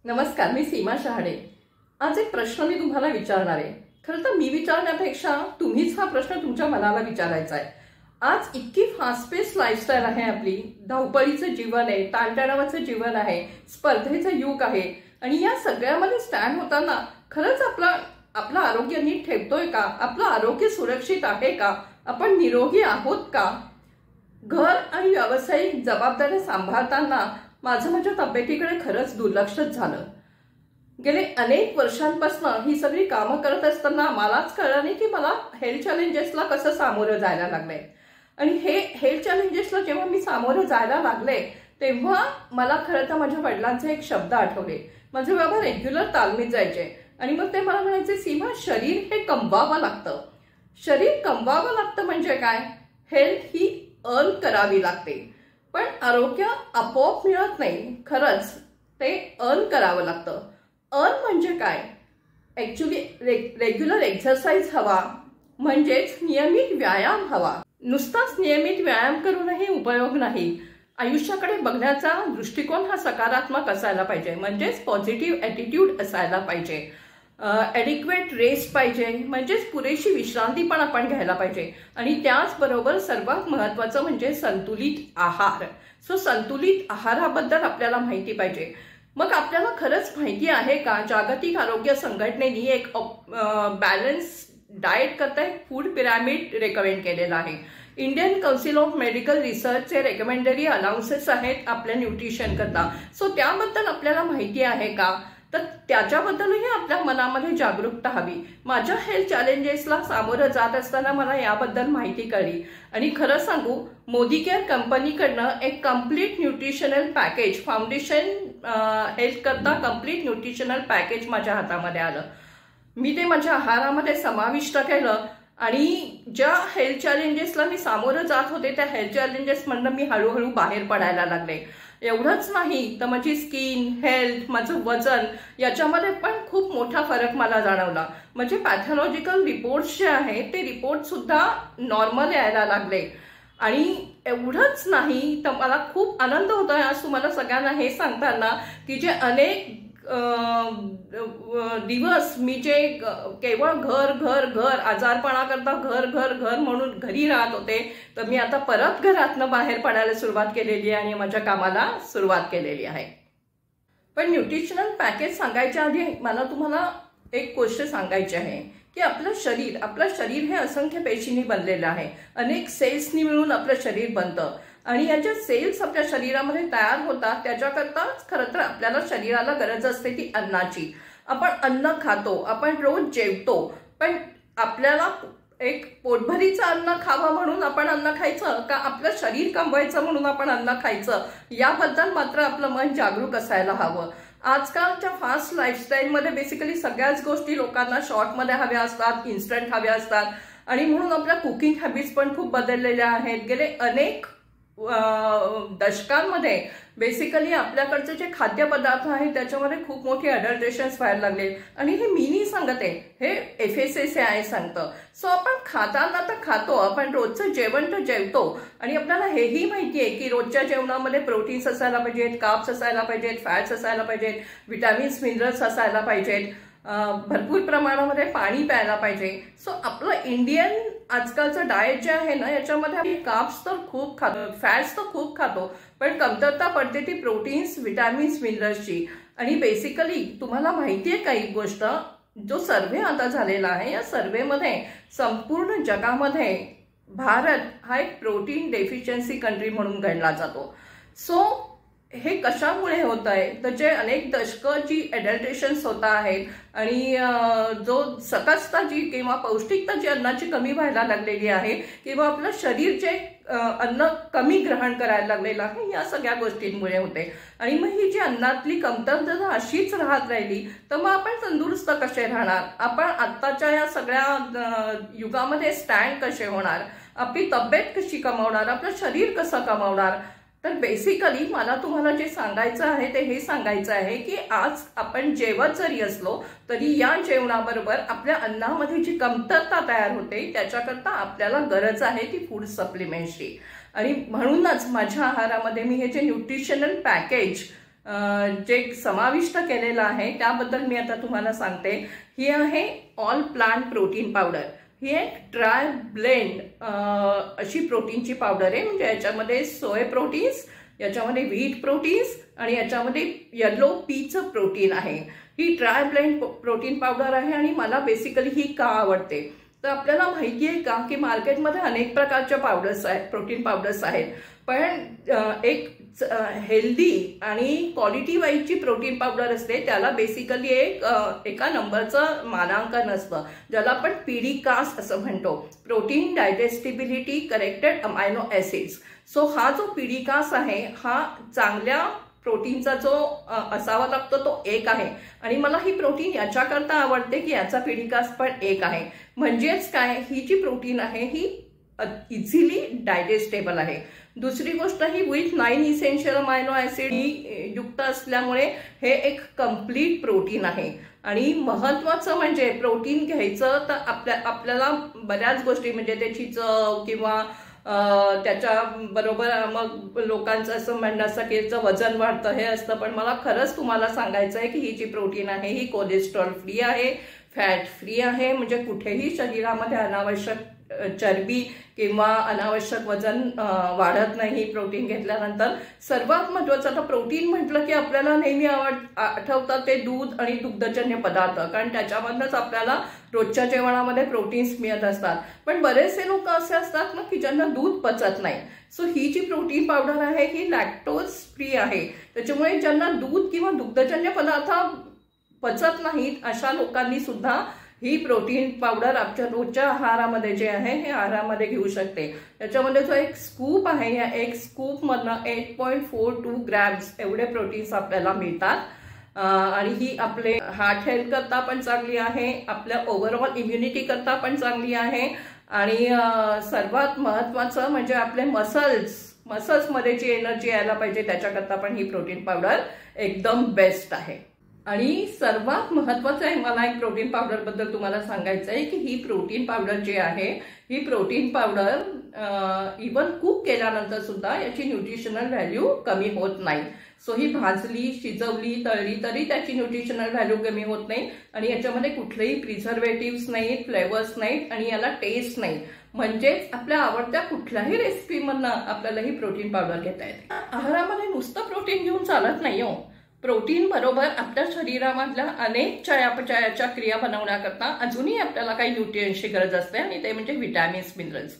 नमस्कार, मी सीमा शहाडे। आज एक प्रश्न मी तुम्हाला विचारणार आहे। खरं तर मी विचारण्यापेक्षा तुम्हीच हा प्रश्न तुमच्या मनाला विचारायचा आहे। आज इतकी फास्ट पेस लाईफस्टाईल आहे आपली, धावपळीचं जीवन आहे, ताणतणावाचं जीवन आहे, स्पर्धेचं युग आहे आणि या सगळ्यामध्ये स्टँड होताना खरंच आपलं आरोग्य नीट ठेवतोय का? आपलं आरोग्य सुरक्षित आहे का? आपण निरोगी आहोत का? घर आणि व्यावसायिक जबाबदाऱ्या सांभाळताना माझ्या तब्येतीकडे खरंच दुर्लक्षच झालं। गेले अनेक वर्षांपासून ही सगळी कामं करत असताना मलाच कळलं नाही की मला हेल्थ चॅलेंजेसला कसं सामोरं जायला लागलंय। आणि हे हेल्थ चॅलेंजेसला जेव्हा मी सामोरं जायला लागले तेव्हा मला खरं तर माझ्या वडिलांचे एक शब्द आठवले। माझे बाबा रेग्युलर तालमीत जायचे आणि मग ते मला म्हणायचे, सीमा, शरीर हे कमवावं लागतं। शरीर कमवावं लागतं म्हणजे काय? हेल्थ ही अर्न करावी लागते, पण आरोग्य आपोआप मिळत नाही। खरंच ते अर्न करावं लागतं। अर्न म्हणजे काय? ऍक्च्युली रेग्युलर एक्सरसाइज हवा, म्हणजेच नियमित व्यायाम हवा। नुसताच नियमित व्यायाम करूनही उपयोग नाही। आयुष्याकडे बघण्याचा दृष्टिकोन हा सकारात्मक असायला पाहिजे, म्हणजेच पॉझिटिव्ह ॲटिट्यूड असायला पाहिजे। ॲडिक्वेट रेस्ट पाहिजे, म्हणजेच पुरेशी विश्रांती पण आपण घ्यायला पाहिजे। आणि त्याचबरोबर सर्वात महत्त्वाचं म्हणजे संतुलित आहार। सो संतुलित आहाराबद्दल आपल्याला माहिती पाहिजे। मग आपल्याला खरंच माहिती आहे का, जागतिक आरोग्य संघटनेने एक बॅलन्स डाएट करता एक फूड पिरॅमिड रेकमेंड केलेला आहे। इंडियन काउन्सिल ऑफ मेडिकल रिसर्चचे रेकमेंडरी अलाउन्सेस आहेत आपल्या न्यूट्रिशन करता। सो त्याबद्दल आपल्याला माहिती आहे का? तर त्याच्याबद्दलही आपल्या मनामध्ये जागरूकता हवी। माझ्या हेल्थ चॅलेंजेसला सामोरं जात असताना मला याबद्दल माहिती कळली आणि खरं सांगू, मोदी केअर कंपनीकडनं एक complete nutritional package, foundation health करता कम्प्लीट न्यूट्रिशनल पॅकेज माझ्या हातामध्ये आलं। मी ते माझ्या आहारामध्ये समाविष्ट केलं आणि ज्या हेल्थ चॅलेंजेसला मी सामोरं जात होते त्या हेल्थ चॅलेंजेसमधनं मी हळूहळू बाहेर पडायला लागले। एवढंच नाही तर माझी स्किन हेल्थ, माझं वजन याच्यामध्ये पण खूप मोठा फरक मला जाणवला। म्हणजे पॅथॉलॉजिकल रिपोर्ट्स जे आहेत ते रिपोर्ट सुद्धा नॉर्मल यायला लागले। आणि एवढंच नाही तर मला खूप आनंद होतोय आज तुम्हाला सगळ्यांना हे सांगताना की जे अनेक दिवस मी जे केवळ घर घर घर आजारपणा करता घर घर घर म्हणून घरी राहत होते, तर मी आता परत घरातनं बाहेर पडायला सुरुवात केलेली आहे आणि माझ्या कामाला सुरुवात केलेली आहे। पण न्यूट्रिशनल पॅकेज सांगायच्या आधी मला तुम्हाला एक गोष्ट सांगायची आहे की आपलं शरीर हे असंख्य पेशींनी बनलेलं आहे। अनेक सेल्सनी मिळून आपलं शरीर बनतं आणि या ज्या सेल्स आपल्या शरीरामध्ये तयार होतात त्याच्याकरताच खरं तर आपल्याला शरीराला गरज असते ती अन्नाची। आपण अन्न खातो, आपण रोज जेवतो, पण आपल्याला एक पोटभरीचं अन्न खावं म्हणून आपण अन्न खायचं का आपलं शरीर कमवायचं म्हणून आपण अन्न खायचं, याबद्दल मात्र आपलं मन जागरूक असायला हवं। आजकालच्या फास्ट लाईफस्टाईलमध्ये बेसिकली सगळ्याच गोष्टी लोकांना शॉर्टमध्ये हव्या असतात, इन्स्टंट हव्या असतात आणि म्हणून आपल्या कुकिंग हॅबिट्स पण खूप बदललेल्या आहेत। गेले अनेक दशकांमध्ये बेसिकली आपल्याकडचे जे खाद्यपदार्थ आहेत त्याच्यामध्ये खूप मोठी अडल्ट्रेशन्स व्हायला लागले आणि हे मी नाही सांगत आहे, हे FSSAI सांगतं। सो आपण खाताना तर खातो, आपण रोजचं जेवण तर जेवतो आणि आपल्याला हेही माहिती आहे की रोजच्या जेवणामध्ये प्रोटीन्स असायला पाहिजेत, कार्ब्स असायला पाहिजेत, फॅट्स असायला पाहिजेत, विटॅमिन्स मिनरल्स असायला पाहिजेत, भरपूर प्रमाणामध्ये पाणी प्यायला पाहिजे। सो आपलं इंडियन आजकालचं डाएट जे आहे ना याच्यामध्ये आपण कार्ब्स तर खूप खातो, फॅट्स तर खूप खातो, पण कमतरता पडते ती प्रोटीन्स, विटॅमिन्स, मिनरल्सची। आणि बेसिकली तुम्हाला माहिती आहे का एक गोष्ट, जो सर्व्हे आता झालेला आहे या सर्व्हेमध्ये संपूर्ण जगामध्ये भारत हा एक प्रोटीन डेफिशियन्सी कंट्री म्हणून गणला जातो। सो हे कशामुळे होत आहे तर जे अनेक दशकं जी ॲडल्ट्रेशन्स होत आहेत आणि जो सकसता जी किंवा पौष्टिकता जी अन्नाची कमी व्हायला लागलेली आहे किंवा आपलं शरीर जे अन्न कमी ग्रहण करायला लागलेलं आहे, या सगळ्या गोष्टींमुळे होते। आणि मग ही जी अन्नातली कमतरता अशीच राहत राहिली तर मग आपण तंदुरुस्त कसे राहणार, आपण आत्ताच्या या सगळ्या युगामध्ये स्टँड कसे होणार, आपली तब्येत कशी कमावणार, आपलं शरीर कसं कमावणार। तर बेसिकली मला तुम्हाला जे सांगायचं आहे ते हे सांगायचं आहे की आज आपण जेवत जरी असलो तरी या जेवणाबरोबर आपल्या अन्नामध्ये जी कमतरता तयार होते त्याच्याकरता आपल्याला गरज आहे ती फूड सप्लिमेंट्सची। आणि म्हणूनच माझ्या आहारामध्ये मी हे जे न्यूट्रिशनल पॅकेज जे समाविष्ट केलेलं आहे त्याबद्दल मी आता तुम्हाला सांगते. ही आहे ऑल प्लांट प्रोटीन पावडर. ही एक ट्राय ब्लेंड अशी प्रोटीनची पावडर आहे. म्हणजे याच्यामध्ये सोय प्रोटीन्स, याच्यामध्ये व्हीट प्रोटीन्स आणि याच्यामध्ये येलो पीचं प्रोटीन आहे. ही ट्राय ब्लेंड प्रोटीन पावडर आहे आणि मला बेसिकली ही का आवडते तर आपल्याला माहिती आहे का की मार्केटमध्ये अनेक प्रकारच्या पावडर्स आहेत, प्रोटीन पावडर्स आहेत, पण एक हेल्दी आणि क्वालिटी वाईजची प्रोटीन पावडर असते त्याला बेसिकली एका नंबरचं मानांकन असतं, ज्याला आपण पीडीकास असं म्हणतो, protein digestibility corrected amino acids. So हा जो पीडीकास आहे हा चांगल्या प्रोटीनचा जो असावा लागतो तो एक आहे. आणि मला ही प्रोटीन याच्याकरता आवडते की याचा पीडीकास पण एक आहे. म्हणजेच काय, ही जी प्रोटीन आहे ही इझिली डायजेस्टेबल आहे. दुसरी गोष्ट ही विथ 9 इसेन्शियल अमायनो ऍसिड युक्त असल्यामुळे हे एक कम्प्लीट प्रोटीन आहे. आणि महत्वाचं म्हणजे प्रोटीन घ्यायचं तर आपल्याला बऱ्याच गोष्टी म्हणजे त्याची चव किंवा त्याच्या बरोबर मग लोकांचं असं म्हणणं असतं की याचं वजन वाढतं हे असतं, पण मला खरंच तुम्हाला सांगायचं आहे की ही जी प्रोटीन आहे ही कोलेस्ट्रॉल फ्री आहे, फॅट फ्री आहे. म्हणजे कुठेही शरीरामध्ये अनावश्यक चरबी किंवा अनावश्यक वजन वाढत नाही प्रोटीन घेतल्यानंतर. सर्वात महत्त्वाचं तर प्रोटीन म्हटलं की आपल्याला नेहमी आठवतात ते दूध आणि दुग्धजन्य पदार्थ, कारण त्याच्यामधूनच आपल्याला रोजच्या जेवणामध्ये प्रोटीन्स मिळत असतात. पण बरेचसे लोक असे असतात ना की ज्यांना दूध पचत नाही. सो ही जी प्रोटीन पावडर आहे ही लॅक्टोज फ्री आहे. त्याच्यामुळे ज्यांना दूध किंवा दुग्धजन्य पदार्थ पचत नाहीत अशा लोकांनी सुद्धा ही प्रोटीन पावडर आपल्या रोजच्या आहारामध्ये जे आहे हे आहारामध्ये घेऊ शकते. त्याच्यामध्ये जो एक स्कूप आहे या एक स्कूप मधनं 8.42 ग्रॅम्स एवढे प्रोटीन्स आपल्याला मिळतात. आणि ही आपले हार्ट हेल्थ करता पण चांगली आहे, आपल्या ओव्हरऑल इम्युनिटी करता पण चांगली आहे. आणि सर्वात महत्वाचं म्हणजे आपले मसल्समध्ये जी एनर्जी यायला पाहिजे त्याच्याकरता पण ही प्रोटीन पावडर एकदम बेस्ट आहे. आणि सर्वात महत्वाचं आहे मला एक प्रोटीन पावडर बद्दल तुम्हाला सांगायचं आहे की ही प्रोटीन पावडर जी आहे ही प्रोटीन पावडर इवन कुक केल्यानंतर सुद्धा याची न्यूट्रिशनल व्हॅल्यू कमी होत नाही. सो ही भाजली, शिजवली, तळली तरी त्याची न्यूट्रिशनल व्हॅल्यू कमी होत नाही. आणि याच्यामध्ये कुठलेही प्रिझर्वेटिव्स नाहीत, फ्लेवर्स नाहीत आणि याला टेस्ट नाही. म्हणजेच आपल्या आवडत्या कुठल्याही रेसिपीमधनं आपल्याला ही प्रोटीन पावडर घेता येते. आहारामध्ये नुसतं प्रोटीन घेऊन चालत नाही हो. प्रोटीन बरोबर आपल्या शरीरामधल्या अनेक चयापचयाच्या क्रिया बनवण्याकरता अजूनही आपल्याला काही न्यूट्रिएंट्सची गरज असते आणि ते म्हणजे व्हिटॅमिन्स, मिनरल्स.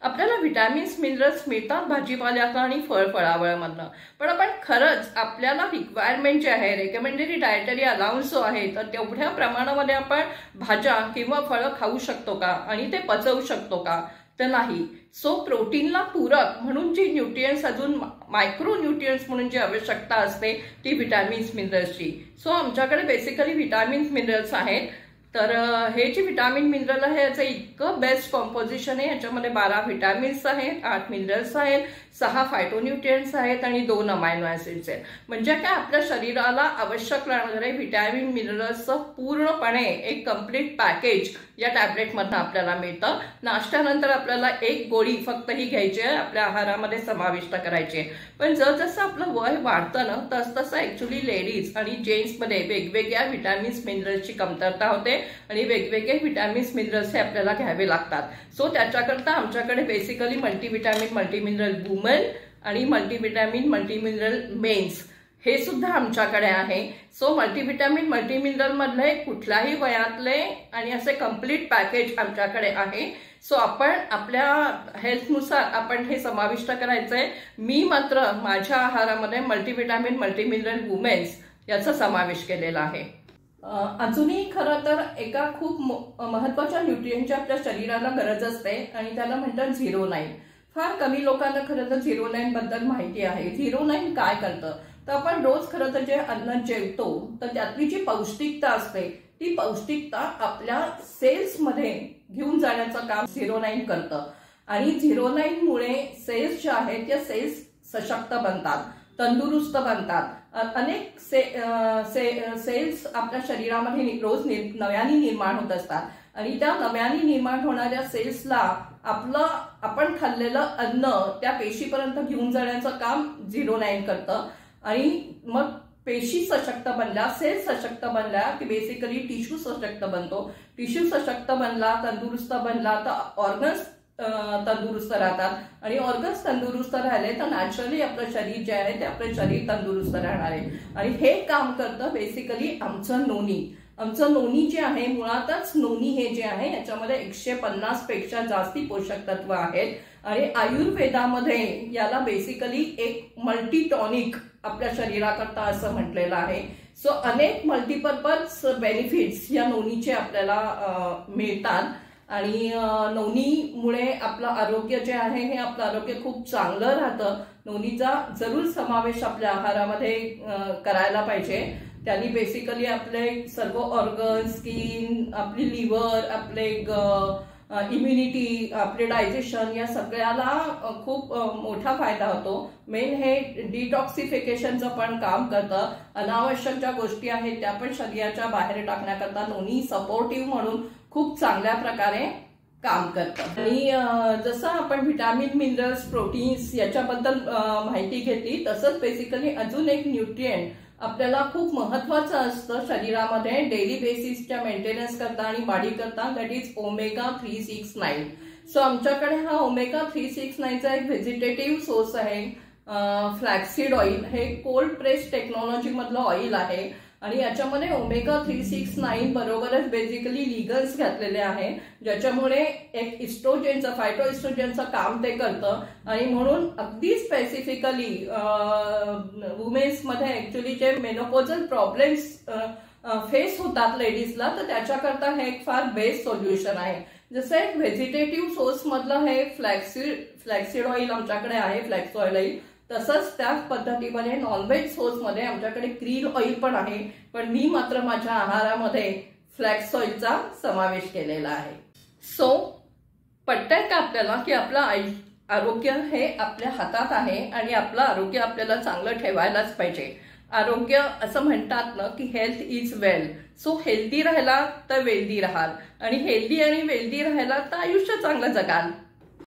आपल्याला व्हिटॅमिन्स, मिनरल्स मिळतात भाजीपाल्यातनं आणि फळावळमधनं, पण आपण खरंच आपल्याला रिक्वायरमेंट जे आहे, रेकमेंडेड डायटरी अलाउन्स जो आहे तर तेवढ्या प्रमाणामध्ये आपण भाज्या किंवा फळं खाऊ शकतो का आणि ते पचवू शकतो का तर नाही. सो प्रोटीनला पूरक म्हणून जी न्यूट्रिएंट्स अजून मायक्रो न्यूट्रिएंट्स म्हणून जी आवश्यकता असते ती व्हिटॅमिन्स, मिनरल्सची. सो आमच्याकडे बेसिकली व्हिटॅमिन्स, मिनरल्स आहेत. तर हे जे व्हिटॅमिन मिनरल आहे याचं इतकं बेस्ट कॉम्पोजिशन आहे. याच्यामध्ये 12 व्हिटॅमिन्स आहेत, 8 मिनरल्स आहेत, 6 फायटोन्यूट्रिएंट्स आहेत आणि 2 अमायनो ऍसिड्स आहेत. म्हणजे काय आपल्या शरीराला आवश्यक लागणारे व्हिटॅमिन, मिनरल्सचं पूर्णपणे एक कम्प्लीट पॅकेज या टॅबलेटमधनं आपल्याला मिळतं. नाश्त्यानंतर आपल्याला एक गोळी फक्त ही घ्यायची आहे, आपल्या आहारामध्ये समाविष्ट करायची आहे. पण जसं आपलं वय वाढतं ना तसं ऍक्च्युली लेडीज आणि जेंट्समध्ये वेगवेगळ्या व्हिटॅमिन्स, मिनरल्सची कमतरता होते आणि वेगवेगळे व्हिटॅमिन्स, मिनरल्स हे आपल्याला घ्यावे लागतात. सो त्याच्याकरता आमच्याकडे बेसिकली मल्टीव्हिटॅमिन, मल्टीमिनरल वुमन आणि मल्टीव्हिटॅमिन, मल्टीमिनरल मेन्स हे सुद्धा आमच्याकडे आहे. सो मल्टीव्हिटॅमिन, मल्टीमिनरल मधले कुठल्याही वयातले आणि असे कम्प्लीट पॅकेज आमच्याकडे आहे. सो आपण आपल्या हेल्थनुसार आपण हे समाविष्ट करायचंय. मी मात्र माझ्या आहारामध्ये मल्टीव्हिटॅमिन, मल्टीमिनरल वुमेन्स याचा समावेश केलेला आहे. अजूनही खरं तर एका खूप महत्वाच्या न्यूट्रिएंटची आपल्या शरीराला गरज असते आणि त्याला म्हणतात 09. फार कमी लोकांना खरं तर 09 बद्दल माहिती आहे. 09 काय करतं तर आपण रोज खरं तर जे अन्न जेवतो तर त्यातली जी पौष्टिकता असते ती पौष्टिकता आपल्या सेल्समध्ये घेऊन जाण्याचं काम 09 करतं. आणि 09 मुळे सेल्स ज्या आहेत त्या सेल्स सशक्त बनतात, तंदुरुस्त बनतात. अनेक सेल्स आपल्या शरीरामध्ये रोज नव्याने निर्माण होत असतात आणि त्या नव्याने निर्माण होणाऱ्या सेल्सला आपण खाल्लेलं अन्न त्या पेशीपर्यंत घेऊन जाण्याचं काम 09 करतं. आणि मग पेशी सशक्त बनल्या, सेल सशक्त बनल्या की बेसिकली टिश्यू सशक्त बनतो. टिश्यू सशक्त बनला, तंदुरुस्त बनला तर ऑर्गन्स तंदुरुस्त राहतात आणि ऑर्गन्स तंदुरुस्त राहिले तर नॅचरली आपलं शरीर जे आहे ते आपलं शरीर तंदुरुस्त राहणार आहे. आणि हे काम करतं बेसिकली आमचं नोनी. आमचं नोनी जे आहे, मुळातच नोनी हे जे आहे याच्यामध्ये 150 पेक्षा जास्ती पोषक तत्व आहेत. आणि आयुर्वेदामध्ये याला बेसिकली एक मल्टीटॉनिक आपल्या शरीराकरता असं म्हटलेलं आहे. सो अनेक मल्टीपर्पज बेनिफिट्स या नोनीचे आपल्याला मिळतात. आणि नोनीमुळे आपलं आरोग्य जे आहे हे आपलं आरोग्य खूप चांगलं राहतं. नोनीचा जरूर समावेश आपल्या आहारामध्ये करायला पाहिजे. त्यांनी बेसिकली आपले सर्व ऑर्गन, स्किन, आपली लिव्हर, आपले इम्युनिटी, आपले डायजेशन या सगळ्याला खूप मोठा फायदा होतो. मेन हे डिटॉक्सिफिकेशनचं पण काम करतं. अनावश्यक ज्या गोष्टी आहेत त्या पण शरीराच्या बाहेर टाकण्याकरता नोनी सपोर्टिव्ह म्हणून खूप चांगल्या प्रकारे काम करतं. आणि जसं आपण व्हिटॅमिन, मिनरल्स, प्रोटीन्स याच्याबद्दल माहिती घेतली, तसंच बेसिकली अजून एक न्यूट्रिएंट आपल्याला खूप महत्वाचं असतं शरीरामध्ये डेली बेसिसच्या मेंटेनन्स करता आणि बॉडी करता, दॅट इज ओमेगा 369. सो आमच्याकडे हा ओमेगा 369चा एक व्हेजिटेटिव्ह सोर्स आहे. फ्लॅक्सीड ऑइल हे कोल्ड प्रेस टेक्नॉलॉजी मधलं ऑइल आहे आणि याच्यामध्ये ओमेगा 369 बरोबरच बेसिकली लिगन्स घातलेले आहे, ज्याच्यामुळे एक इस्ट्रोजेनचं, फायटो इस्ट्रोजेनचं काम ते करतं. आणि म्हणून अगदी स्पेसिफिकली वुमेन्स मध्ये ऍक्च्युली जे मेनोपॉझल प्रॉब्लेम्स फेस होतात लेडीजला, तर त्याच्याकरता हे एक फार बेस्ट सोल्युशन आहे. जसं एक व्हेजिटेटिव्ह सोर्स मधलं हे फ्लॅक्सीड ऑइल आमच्याकडे आहे, फ्लॅक्स ऑइल. तसंच त्याच पद्धतीमध्ये नॉनव्हेज सोर्स मध्ये आमच्याकडे क्रीड ऑइल पण आहे, पण मी मात्र माझ्या आहारामध्ये फ्लॅक्स ऑइलचा समावेश केलेला आहे. सो पटतंय का आपल्याला की आपलं आरोग्य हे आपल्या हातात आहे आणि आपलं आरोग्य आपल्याला चांगलं ठेवायलाच पाहिजे. आरोग्य असं म्हणतात ना की health is wealth. So healthy राहिला तर वेल्दी राहाल आणि हेल्दी आणि वेल्दी राहिला तर आयुष्य चांगलं जगाल.